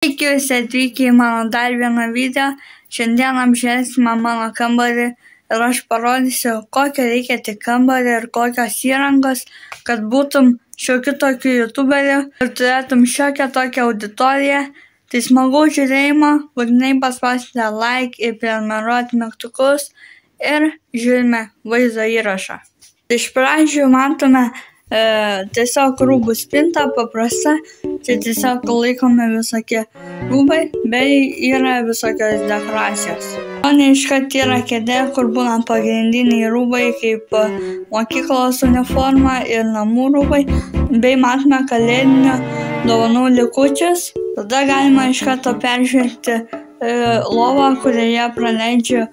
Sveiki visi atvykę į mano dar vieną video. Šiandien apžiūrėsime mano kambarį ir aš parodysiu, kokio reikia tik kambarį ir kokios įrangos, kad būtum šiokiu tokiu youtuberiu ir turėtum šiokią tokią auditoriją. Tai smagaus žiūrėjimo, būtinai paspauskite like ir prenumeruoti mygtukus ir žiūrime vaizdo įrašą. Iš pradžių matome tiesiog rūbų spinta paprasta, čia tiesiog laikomi visokie rūbai, bei yra visokios dekoracijos. O neiškart yra kėdė, kur būna pagrindiniai rūbai kaip mokyklos uniforma ir namų rūbai, bei matome kalėdinių dovanų likučius. Tada galima iš karto peržvelgti lovą, kurioje praleidžiu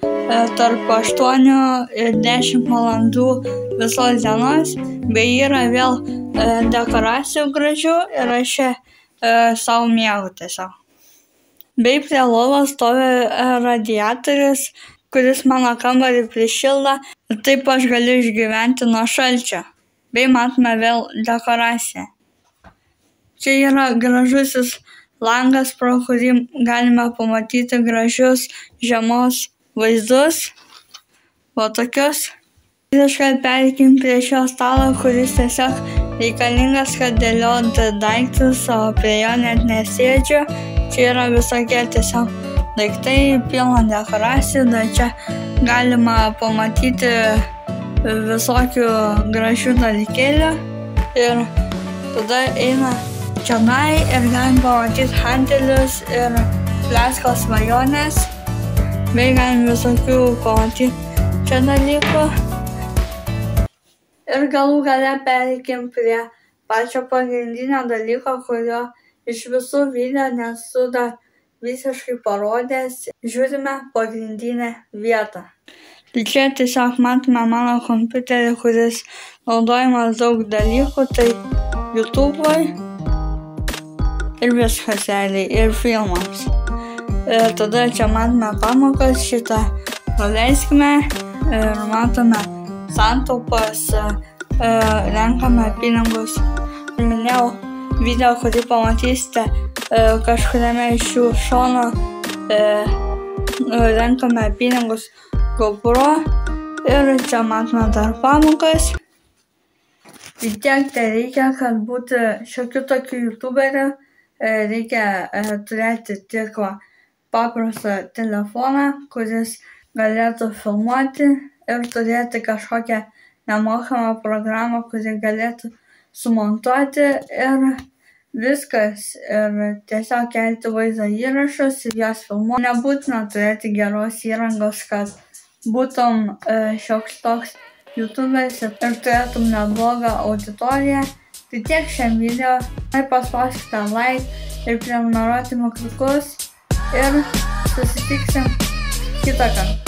tarp 8 ir 10 valandų visos dienos, bei yra vėl dekoracijų gražių ir aš čia savo miegu tiesiog. Bei prie lovos stovi radiatorius, kuris mano kambarį prišildo ir taip aš galiu išgyventi nuo šalčio. Bei matome vėl dekoraciją. Čia yra gražusis langas, pro kurį galime pamatyti gražius žiemos vaizdus. Va tokius. Iškart pereikim prie šio stalo, kuris tiesiog reikalingas, kad dėlioti daiktus, o prie jo net nesėdžiu. Čia yra visokie tiesiog daiktai, pilna dekoracijų, dar čia galima pamatyti visokių gražių dalykėlių. Ir tada eina čionai ir galim pamatyti handelius ir pleskos svajonės, bei galim visokių pamatyti čia dalykų. Ir galų gale pereikim prie pačio pagrindinio dalyko, kurio iš visų video nesu dar visiškai parodęs. Žiūrime pagrindinę vietą. Tai čia tiesiog matome mano kompiuterį, kuris naudojamas daug dalykų, tai YouTube'ui ir viskas realiai, ir filmams. Ir tada čia matome pamokas, šitą praleiskime ir matome santaupas, renkame pinigus. Minėjau video, kurį pamatysite kažkuriame iš šių šono, renkame pinigus GoPro ir čia matome dar pamokas. Tai tiek tai reikia, kad būti šiokiu tokiu youtuberiu, reikia turėti tik paprastą telefoną, kuris galėtų filmuoti ir turėti kažkokią nemokamą programą, kuri galėtų sumontuoti ir viskas. Ir tiesiog kelti vaizdo įrašus ir juos filmuoti. Nebūtina turėti geros įrangos, kad būtum šioks toks youtuberis ir turėtum neblogą auditoriją. Tai tiek šiam video. Paspauskite like ir prenumeruoti mygtukus ir susitiksim kitą kartą.